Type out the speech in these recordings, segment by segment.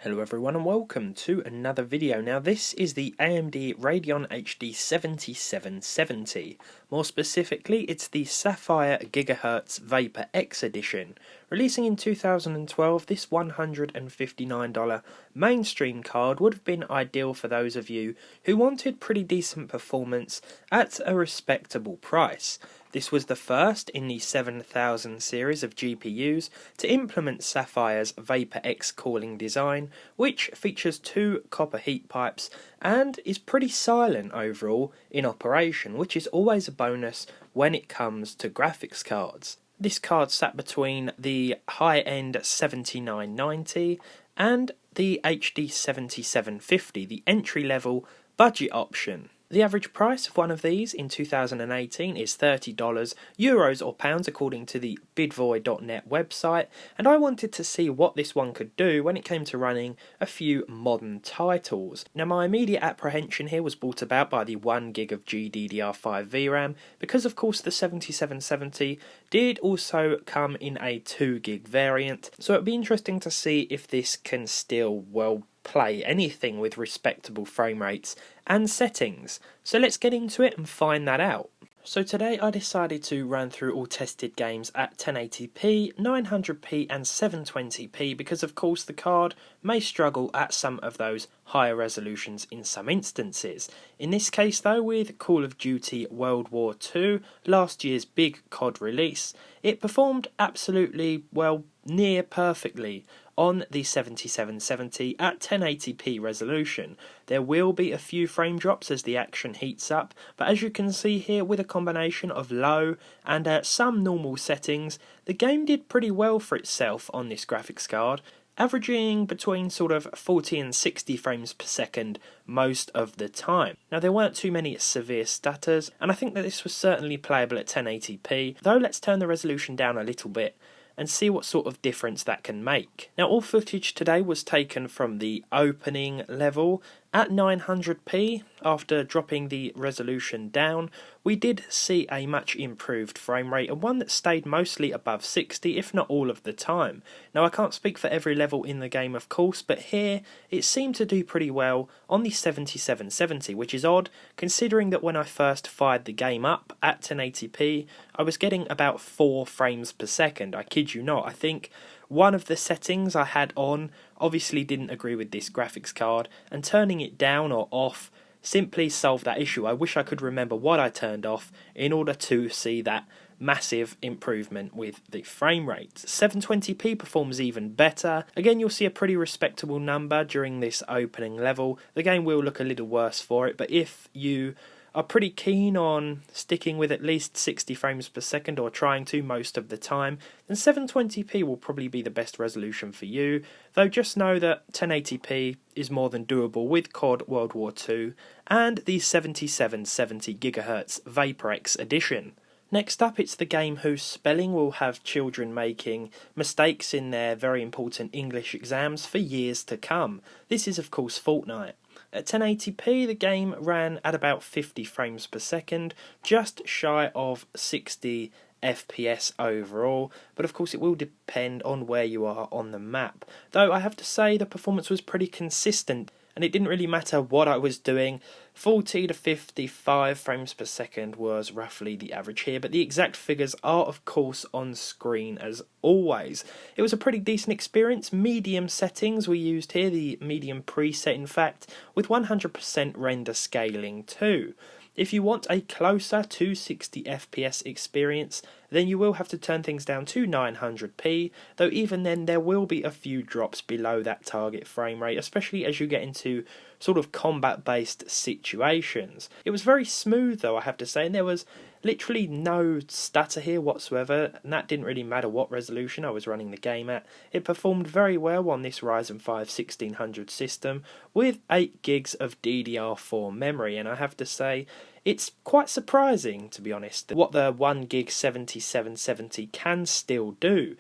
Hello everyone and welcome to another video. Now this is the AMD Radeon HD 7770. More specifically, it's the Sapphire Vapor X edition. Releasing in 2012, this $159 mainstream card would have been ideal for those of you who wanted pretty decent performance at a respectable price. This was the first in the 7000 series of GPUs to implement Sapphire's Vapor X cooling design, which features two copper heat pipes and is pretty silent overall in operation, which is always a bonus when it comes to graphics cards. This card sat between the high-end 7990 and the HD 7750, the entry-level budget option. The average price of one of these in 2018 is $30, euros or pounds according to the bidvoy.net website, and I wanted to see what this one could do when it came to running a few modern titles. Now my immediate apprehension here was brought about by the 1GB of GDDR5 VRam, because of course the 7770 did also come in a 2GB variant, so it'd be interesting to see if this can still, well, play anything with respectable frame rates and settings. So let's get into it and find that out. So today I decided to run through all tested games at 1080p, 900p and 720p because of course the card may struggle at some of those higher resolutions in some instances. In this case though, with Call of Duty World War II, last year's big COD release, it performed absolutely, well, near perfectly on the 7770 at 1080p resolution. There will be a few frame drops as the action heats up, but as you can see here, with a combination of low and some normal settings, the game did pretty well for itself on this graphics card, averaging between sort of 40 and 60 frames per second most of the time. Now there weren't too many severe stutters, and I think that this was certainly playable at 1080p, though let's turn the resolution down a little bit and see what sort of difference that can make. Now all footage today was taken from the opening level at 900p. After dropping the resolution down, we did see a much improved frame rate and one that stayed mostly above 60 if not all of the time. Now I can't speak for every level in the game of course, but here it seemed to do pretty well on the 7770, which is odd considering that when I first fired the game up at 1080p I was getting about 4 frames per second. I kid you not. I think one of the settings I had on obviously didn't agree with this graphics card, and turning it down or off simply solved that issue. I wish I could remember what I turned off in order to see that massive improvement with the frame rate. 720p performs even better. Again, you'll see a pretty respectable number during this opening level. The game will look a little worse for it, but if you are pretty keen on sticking with at least 60 frames per second or trying to most of the time, then 720p will probably be the best resolution for you, though just know that 1080p is more than doable with COD World War II and the 7770 GHz Vapor X edition. Next up, it's the game whose spelling will have children making mistakes in their very important English exams for years to come. This is of course Fortnite. At 1080p, the game ran at about 50 frames per second, just shy of 60 FPS overall, but of course it will depend on where you are on the map. Though I have to say the performance was pretty consistent, and it didn't really matter what I was doing. 40 to 55 frames per second was roughly the average here, but the exact figures are of course on screen as always. It was a pretty decent experience. Medium settings were used here, the medium preset in fact, with 100% render scaling too. If you want a closer to 60 FPS experience, then you will have to turn things down to 900p, though even then there will be a few drops below that target frame rate, especially as you get into sort of combat-based situations. It was very smooth though, I have to say, and there was literally no stutter here whatsoever, and that didn't really matter what resolution I was running the game at. It performed very well on this Ryzen 5 1600 system with 8GB of DDR4 memory, and I have to say it's quite surprising, to be honest, what the 1GB 7770 can still do.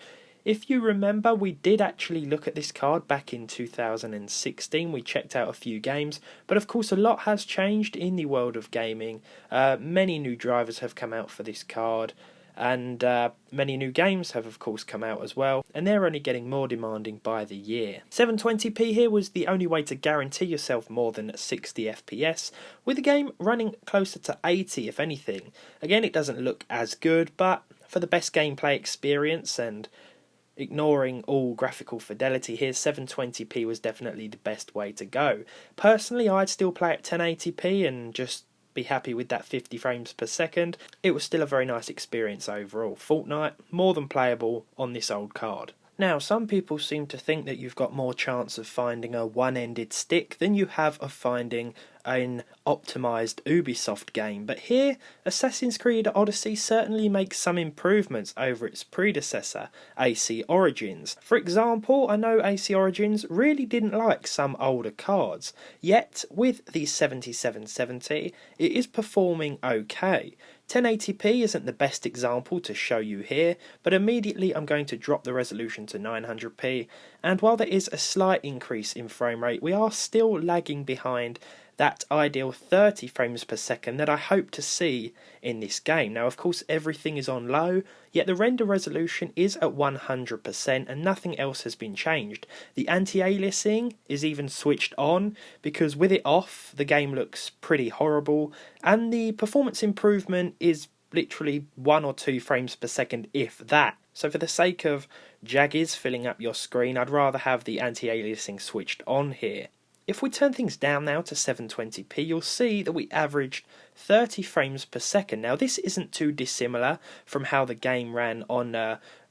If you remember, we did actually look at this card back in 2016. We checked out a few games, but of course a lot has changed in the world of gaming. Many new drivers have come out for this card, and many new games have of course come out as well, and they're only getting more demanding by the year. 720p here was the only way to guarantee yourself more than 60 FPS, with the game running closer to 80 if anything. Again, it doesn't look as good, but for the best gameplay experience and ignoring all graphical fidelity here, 720p was definitely the best way to go. Personally, I'd still play at 1080p and just be happy with that 50 frames per second. It was still a very nice experience overall. Fortnite, more than playable on this old card. Now, some people seem to think that you've got more chance of finding a one-ended stick than you have of finding an optimised Ubisoft game, but here Assassin's Creed Odyssey certainly makes some improvements over its predecessor, AC Origins. For example, I know AC Origins really didn't like some older cards, yet with the 7770 it is performing okay. 1080p isn't the best example to show you here, but immediately I'm going to drop the resolution to 900p, and while there is a slight increase in frame rate, we are still lagging behind that ideal 30 frames per second that I hope to see in this game. Now, of course, everything is on low, yet the render resolution is at 100% and nothing else has been changed. The anti-aliasing is even switched on, because with it off, the game looks pretty horrible, and the performance improvement is literally 1 or 2 frames per second, if that. So for the sake of jaggies filling up your screen, I'd rather have the anti-aliasing switched on here. If we turn things down now to 720p, you'll see that we averaged 30 frames per second. Now, this isn't too dissimilar from how the game ran on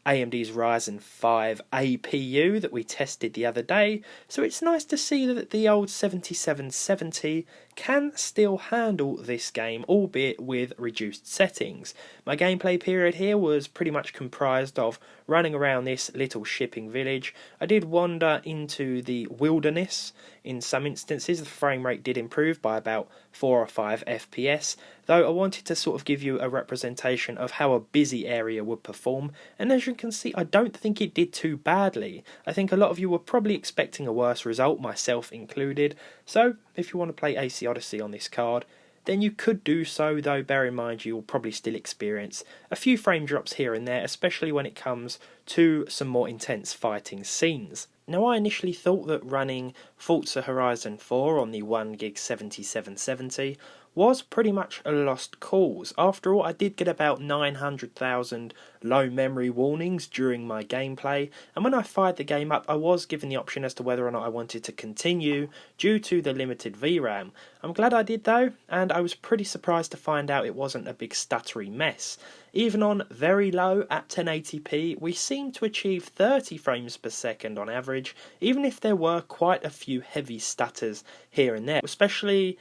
AMD's Ryzen 5 APU that we tested the other day, so it's nice to see that the old 7770 can still handle this game, albeit with reduced settings. My gameplay period here was pretty much comprised of running around this little shipping village. I did wander into the wilderness. In some instances the frame rate did improve by about 4 or 5 FPS, though I wanted to sort of give you a representation of how a busy area would perform, and as you can see, I don't think it did too badly. I think a lot of you were probably expecting a worse result, myself included, so if you want to play AC Odyssey on this card, then you could do so, though bear in mind you will probably still experience a few frame drops here and there, especially when it comes to some more intense fighting scenes. Now, I initially thought that running Forza Horizon 4 on the 1GB 7770 was pretty much a lost cause. After all, I did get about 900,000 low memory warnings during my gameplay, and when I fired the game up I was given the option as to whether or not I wanted to continue due to the limited VRam. I'm glad I did though, and I was pretty surprised to find out it wasn't a big stuttery mess. Even on very low at 1080p, we seemed to achieve 30 frames per second on average, even if there were quite a few heavy stutters here and there, especially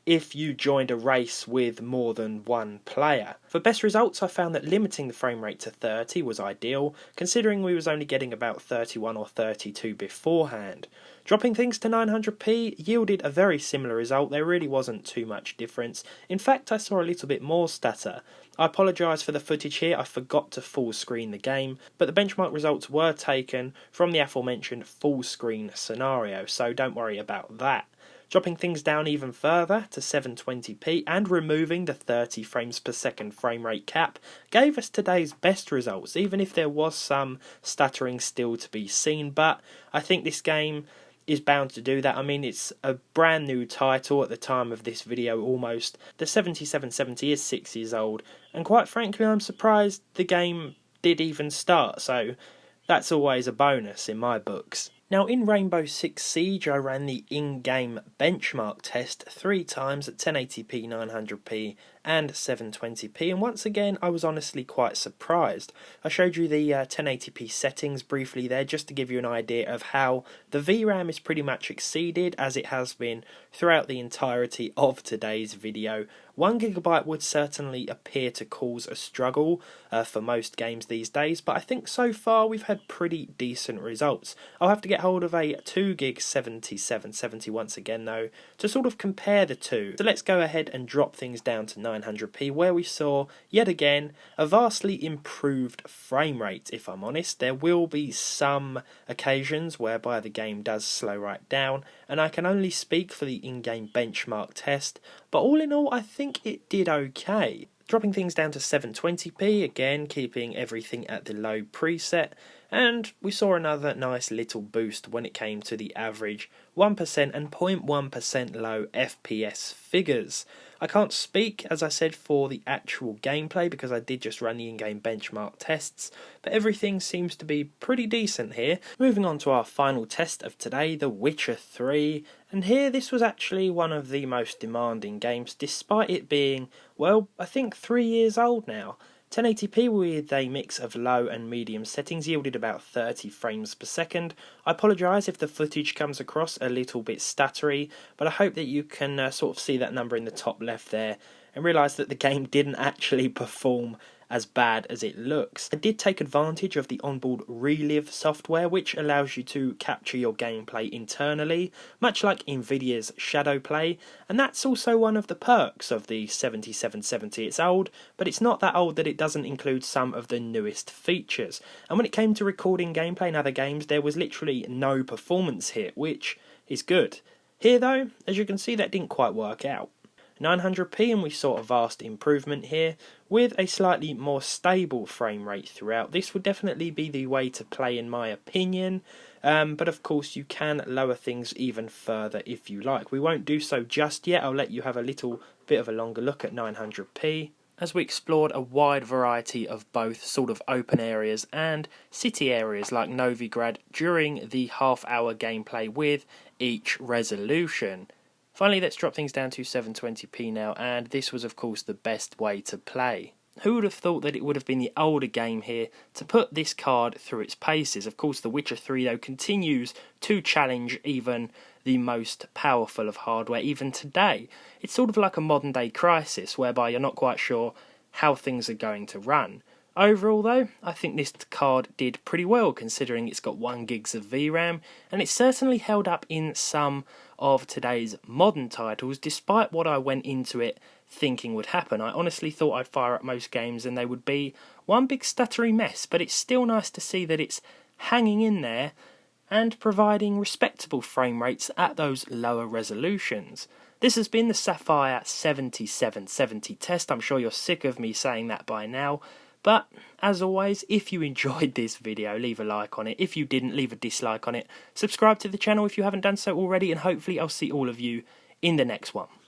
if you joined a race with more than one player. For best results, I found that limiting the frame rate to 30 was ideal, considering we was only getting about 31 or 32 beforehand. Dropping things to 900p yielded a very similar result. There really wasn't too much difference. In fact, I saw a little bit more stutter. I apologise for the footage here, I forgot to full screen the game, but the benchmark results were taken from the aforementioned full screen scenario, so don't worry about that. Dropping things down even further to 720p and removing the 30 frames per second frame rate cap gave us today's best results, even if there was some stuttering still to be seen, but I think this game is bound to do that. I mean, it's a brand new title at the time of this video almost. The 7770 is 6 years old, and quite frankly I'm surprised the game did even start, so that's always a bonus in my books. Now, in Rainbow Six Siege I ran the in-game benchmark test 3 times at 1080p, 900p and 720p, and once again I was honestly quite surprised. I showed you the 1080p settings briefly there just to give you an idea of how the VRAM is pretty much exceeded, as it has been throughout the entirety of today's video. 1GB would certainly appear to cause a struggle for most games these days, but I think so far we've had pretty decent results. I'll have to get hold of a 2GB 7770 once again though to sort of compare the two. So let's go ahead and drop things down to 900p, where we saw yet again a vastly improved frame rate. If I'm honest, there will be some occasions whereby the game does slow right down, and I can only speak for the in-game benchmark test, but all in all I think it did okay. dropping things down to 720p, again keeping everything at the low preset, and we saw another nice little boost when it came to the average 1% and 0.1% low FPS figures. I can't speak, as I said, for the actual gameplay because I did just run the in-game benchmark tests, but everything seems to be pretty decent here. Moving on to our final test of today, The Witcher 3, and here this was actually one of the most demanding games, despite it being, well, I think 3 years old now. 1080p with a mix of low and medium settings yielded about 30 frames per second. I apologise if the footage comes across a little bit stuttery, but I hope that you can sort of see that number in the top left there and realise that the game didn't actually perform as bad as it looks. I did take advantage of the onboard Relive software, which allows you to capture your gameplay internally, much like Nvidia's Shadowplay, and that's also one of the perks of the 7770. It's old, but it's not that old that it doesn't include some of the newest features. And when it came to recording gameplay in other games, there was literally no performance hit, which is good. Here though, as you can see, that didn't quite work out. 900p, and we saw a vast improvement here with a slightly more stable frame rate throughout. This would definitely be the way to play in my opinion, but of course you can lower things even further if you like. We won't do so just yet. I'll let you have a little bit of a longer look at 900p as we explored a wide variety of both sort of open areas and city areas like Novigrad during the half-hour gameplay with each resolution. Finally, let's drop things down to 720p now, and this was of course the best way to play. Who would have thought that it would have been the older game here to put this card through its paces? Of course, The Witcher 3 though continues to challenge even the most powerful of hardware even today. It's sort of like a modern day Crisis whereby you're not quite sure how things are going to run. Overall though, I think this card did pretty well considering it's got 1 gigs of VRam, and it's certainly held up in some of today's modern titles despite what I went into it thinking would happen. I honestly thought I'd fire up most games and they would be one big stuttery mess, but it's still nice to see that it's hanging in there and providing respectable frame rates at those lower resolutions. This has been the Sapphire 7770 test. I'm sure you're sick of me saying that by now. But, as always, if you enjoyed this video, leave a like on it. If you didn't, leave a dislike on it. Subscribe to the channel if you haven't done so already, and hopefully I'll see all of you in the next one.